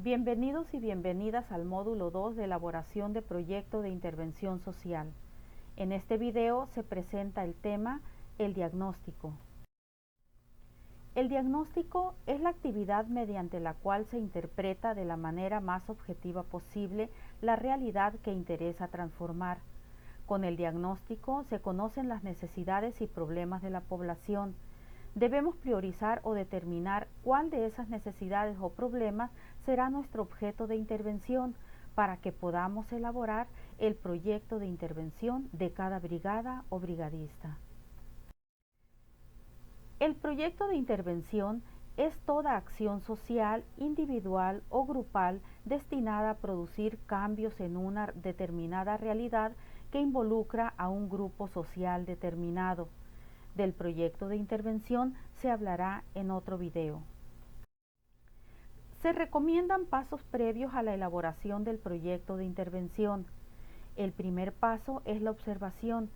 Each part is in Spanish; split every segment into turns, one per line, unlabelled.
Bienvenidos y bienvenidas al módulo 2 de elaboración de proyecto de intervención social. En este video se presenta el tema El diagnóstico. El diagnóstico es la actividad mediante la cual se interpreta de la manera más objetiva posible la realidad que interesa transformar. Con el diagnóstico se conocen las necesidades y problemas de la población. Debemos priorizar o determinar cuál de esas necesidades o problemas será nuestro objeto de intervención para que podamos elaborar el proyecto de intervención de cada brigada o brigadista. El proyecto de intervención es toda acción social, individual o grupal destinada a producir cambios en una determinada realidad que involucra a un grupo social determinado. Del proyecto de intervención se hablará en otro video. Se recomiendan pasos previos a la elaboración del proyecto de intervención. El primer paso es la observación.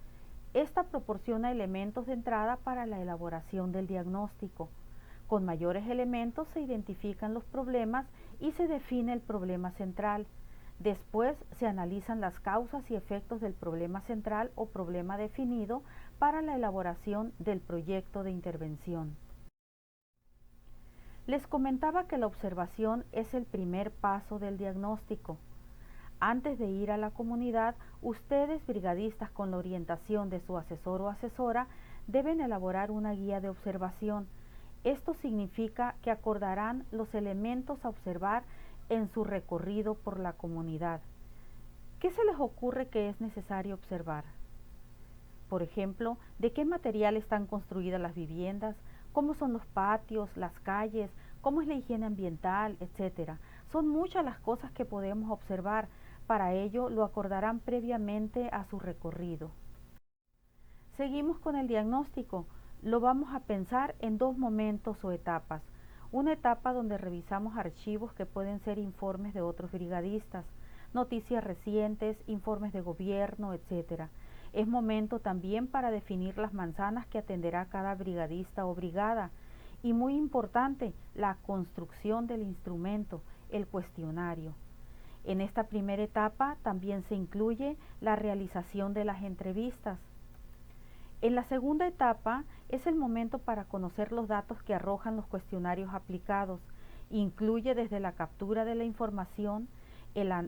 Esta proporciona elementos de entrada para la elaboración del diagnóstico. Con mayores elementos se identifican los problemas y se define el problema central. Después se analizan las causas y efectos del problema central o problema definido para la elaboración del proyecto de intervención. Les comentaba que la observación es el primer paso del diagnóstico. Antes de ir a la comunidad, ustedes, brigadistas, con la orientación de su asesor o asesora, deben elaborar una guía de observación. Esto significa que acordarán los elementos a observar en su recorrido por la comunidad. ¿Qué se les ocurre que es necesario observar? Por ejemplo, ¿de qué material están construidas las viviendas? ¿Cómo son los patios, las calles? ¿Cómo es la higiene ambiental, etcétera? Son muchas las cosas que podemos observar. Para ello lo acordarán previamente a su recorrido. Seguimos con el diagnóstico. Lo vamos a pensar en dos momentos o etapas. Una etapa donde revisamos archivos que pueden ser informes de otros brigadistas, noticias recientes, informes de gobierno, etcétera. Es momento también para definir las manzanas que atenderá cada brigadista o brigada. Y muy importante, la construcción del instrumento, el cuestionario. En esta primera etapa también se incluye la realización de las entrevistas. En la segunda etapa es el momento para conocer los datos que arrojan los cuestionarios aplicados. Incluye desde la captura de la información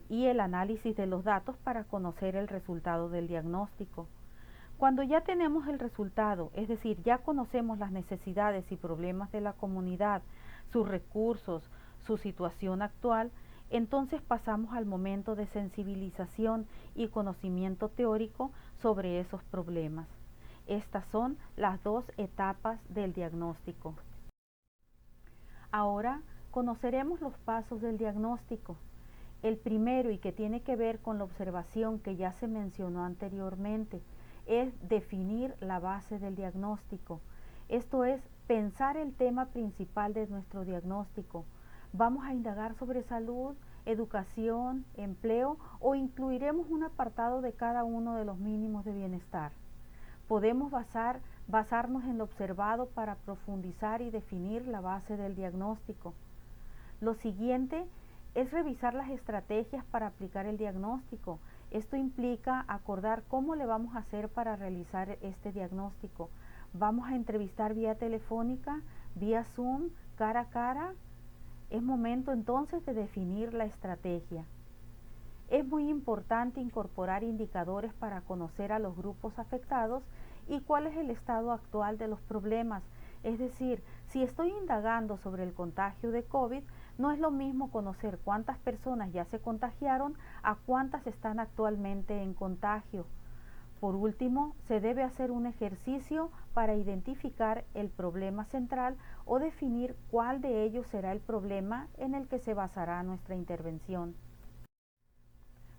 y el análisis de los datos para conocer el resultado del diagnóstico. Cuando ya tenemos el resultado, es decir, ya conocemos las necesidades y problemas de la comunidad, sus recursos, su situación actual, entonces pasamos al momento de sensibilización y conocimiento teórico sobre esos problemas. Estas son las dos etapas del diagnóstico. Ahora conoceremos los pasos del diagnóstico. El primero, y que tiene que ver con la observación que ya se mencionó anteriormente, es definir la base del diagnóstico. Esto es pensar el tema principal de nuestro diagnóstico. ¿Vamos a indagar sobre salud, educación, empleo o incluiremos un apartado de cada uno de los mínimos de bienestar? Podemos basarnos en lo observado para profundizar y definir la base del diagnóstico. Lo siguiente es revisar las estrategias para aplicar el diagnóstico. Esto implica acordar cómo le vamos a hacer para realizar este diagnóstico. ¿Vamos a entrevistar vía telefónica, vía Zoom, cara a cara? Es momento entonces de definir la estrategia. Es muy importante incorporar indicadores para conocer a los grupos afectados y cuál es el estado actual de los problemas. Es decir, si estoy indagando sobre el contagio de COVID, no es lo mismo conocer cuántas personas ya se contagiaron a cuántas están actualmente en contagio. Por último, se debe hacer un ejercicio para identificar el problema central o definir cuál de ellos será el problema en el que se basará nuestra intervención.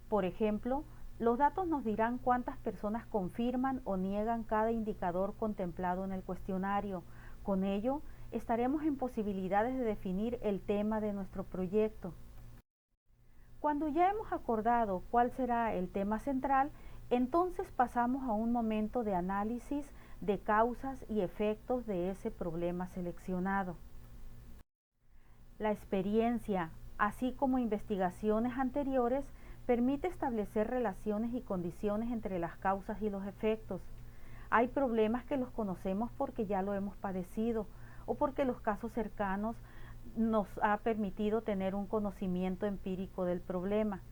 Por ejemplo, los datos nos dirán cuántas personas confirman o niegan cada indicador contemplado en el cuestionario. Con ello, estaremos en posibilidades de definir el tema de nuestro proyecto. Cuando ya hemos acordado cuál será el tema central, entonces pasamos a un momento de análisis de causas y efectos de ese problema seleccionado. La experiencia, así como investigaciones anteriores, permite establecer relaciones y condiciones entre las causas y los efectos. Hay problemas que los conocemos porque ya lo hemos padecido o porque los casos cercanos nos ha permitido tener un conocimiento empírico del problema.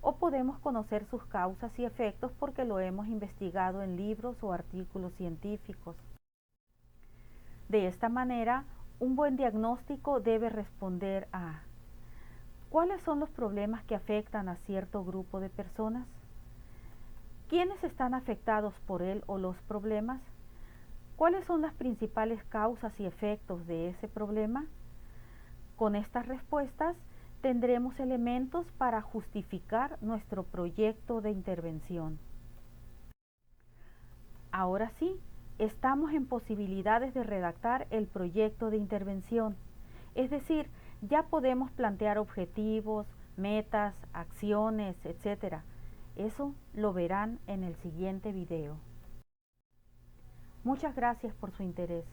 O podemos conocer sus causas y efectos porque lo hemos investigado en libros o artículos científicos. De esta manera, un buen diagnóstico debe responder a: ¿cuáles son los problemas que afectan a cierto grupo de personas? ¿Quiénes están afectados por él o los problemas? ¿Cuáles son las principales causas y efectos de ese problema? Con estas respuestas tendremos elementos para justificar nuestro proyecto de intervención. Ahora sí, estamos en posibilidades de redactar el proyecto de intervención, es decir, ya podemos plantear objetivos, metas, acciones, etc. Eso lo verán en el siguiente video. Muchas gracias por su interés.